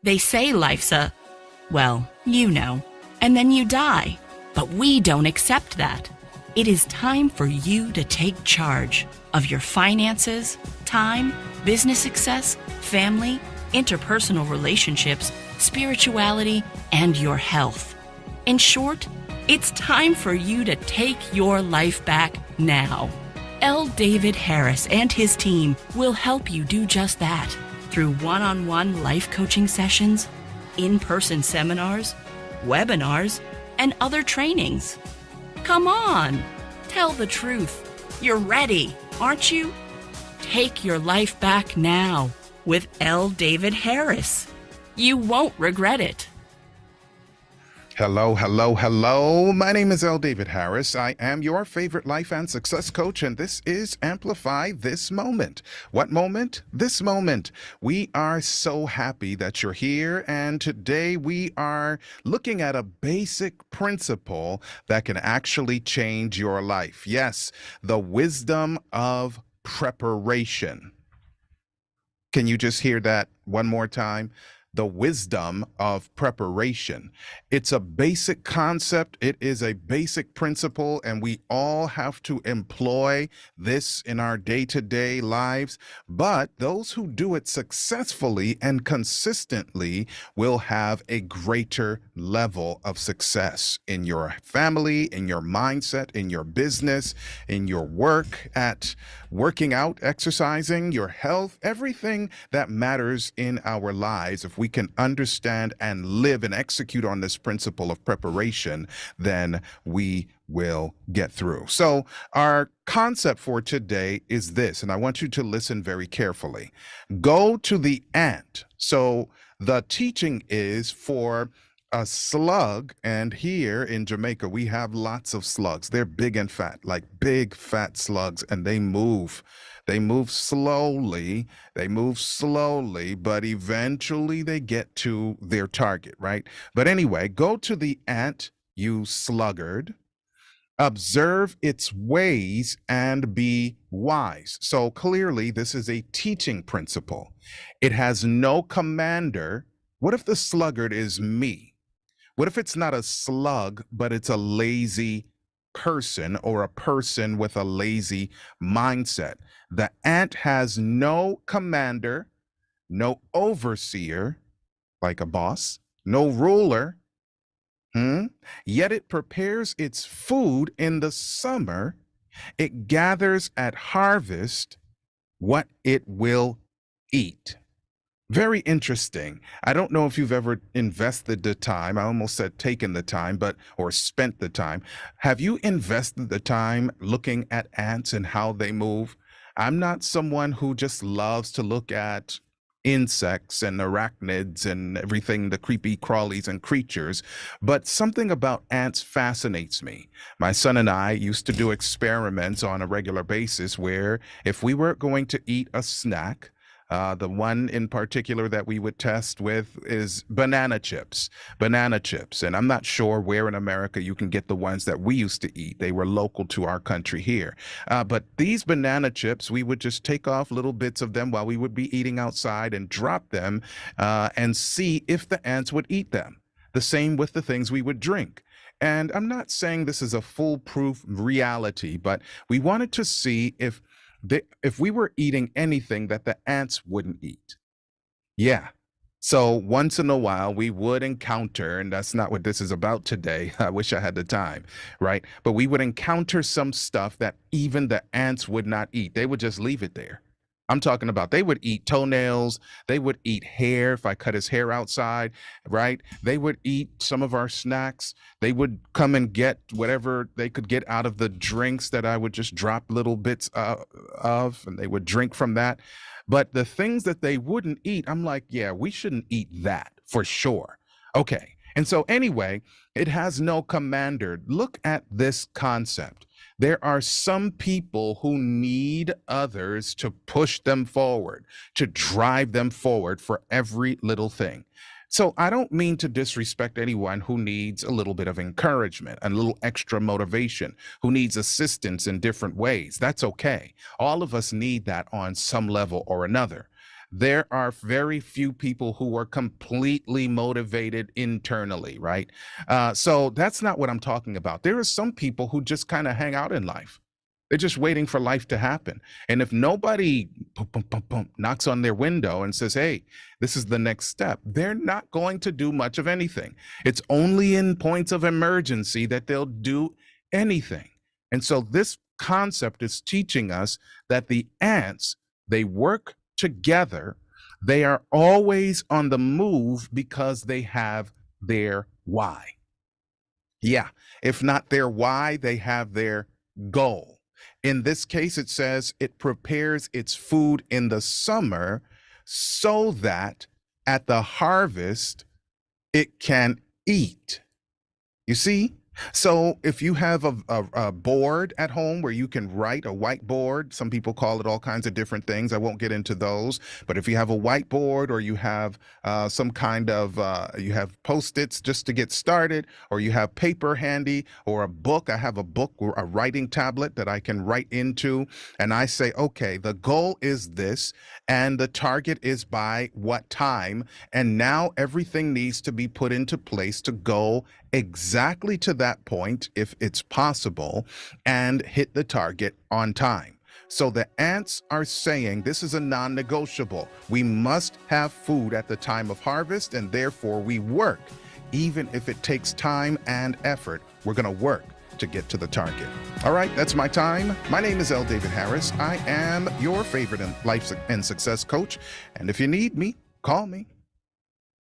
They say life's well, and then you die. But we don't accept that. It is time for you to take charge of your finances, time, business success, family, interpersonal relationships, spirituality, and your health. In short, it's time for you to take your life back now. L. David Harris and his team will help you do just that through one-on-one life coaching sessions, in-person seminars, webinars, and other trainings. Come on, tell the truth. You're ready, aren't you? Take your life back now with L. David Harris. You won't regret it. Hello, hello, hello. My name is L. David Harris. I am your favorite life and success coach, and this is Amplify This Moment. What moment? This moment. We are so happy that you're here, and today we are looking at a basic principle that can actually change your life. Yes, the wisdom of preparation. Can you just hear that one more time? The wisdom of preparation. It's a basic concept. It is a basic principle, and we all have to employ this in our day-to-day lives. But those who do it successfully and consistently will have a greater level of success in your family, in your mindset, in your business, in your work, at working out, exercising, your health, everything that matters in our lives. If we can understand and live and execute on this principle of preparation, then we will get through. So our concept for today is this, and I want you to listen very carefully. Go to the ant. So the teaching is for a slug, and here in Jamaica we have lots of slugs. They're big and fat, like big fat slugs, and they move slowly, but eventually they get to their target, right? But anyway, go to the ant, you sluggard, observe its ways and be wise. So clearly this is a teaching principle. It has no commander. What if the sluggard is me? What if it's not a slug, but it's a lazy person, or a person with a lazy mindset? The ant has no commander, no overseer, like a boss, no ruler, yet it prepares its food in the summer. It gathers at harvest what it will eat. Very interesting. I don't know if you've ever invested the time. I almost said taken the time, or spent the time. Have you invested the time looking at ants and how they move? I'm not someone who just loves to look at insects and arachnids and everything, the creepy crawlies and creatures, but something about ants fascinates me. My son and I used to do experiments on a regular basis where if we were going to eat a snack, the one in particular that we would test with is banana chips. And I'm not sure where in America you can get the ones that we used to eat. They were local to our country here. But these banana chips, we would just take off little bits of them while we would be eating outside and drop them and see if the ants would eat them. The same with the things we would drink. And I'm not saying this is a foolproof reality, but we wanted to see if we were eating anything that the ants wouldn't eat. Yeah. So once in a while we would encounter, and that's not what this is about today. I wish I had the time, right? But we would encounter some stuff that even the ants would not eat. They would just leave it there. I'm talking about they would eat toenails. They would eat hair if I cut his hair outside, right? They would eat some of our snacks. They would come and get whatever they could get out of the drinks that I would just drop little bits of, and they would drink from that. But the things that they wouldn't eat, I'm like, yeah, we shouldn't eat that for sure. Okay. And so anyway, it has no commander. Look at this concept. There are some people who need others to push them forward, to drive them forward for every little thing. So I don't mean to disrespect anyone who needs a little bit of encouragement, a little extra motivation, who needs assistance in different ways. That's okay. All of us need that on some level or another. There are very few people who are completely motivated internally, right? So that's not what I'm talking about. There are some people who just kind of hang out in life. They're just waiting for life to happen. And if nobody knocks on their window and says, hey, this is the next step, they're not going to do much of anything. It's only in points of emergency that they'll do anything. And so this concept is teaching us that the ants, they work together. They are always on the move because they have their why. Yeah, if not their why, they have their goal. In this case, it says it prepares its food in the summer so that at the harvest it can eat. You see? So if you have a board at home where you can write, a whiteboard, some people call it all kinds of different things. I won't get into those. But if you have a whiteboard, or you have some kind of, you have Post-its just to get started, or you have paper handy, or a book. I have a book or a writing tablet that I can write into. And I say, okay, the goal is this, and the target is by what time. And now everything needs to be put into place to go exactly to that point, if it's possible, and hit the target on time. So the ants are saying this is a non-negotiable. We must have food at the time of harvest, and therefore we work. Even if it takes time and effort, we're going to work to get to the target. All right, that's my time. My name is L. David Harris. I am your favorite life and success coach. And if you need me, call me.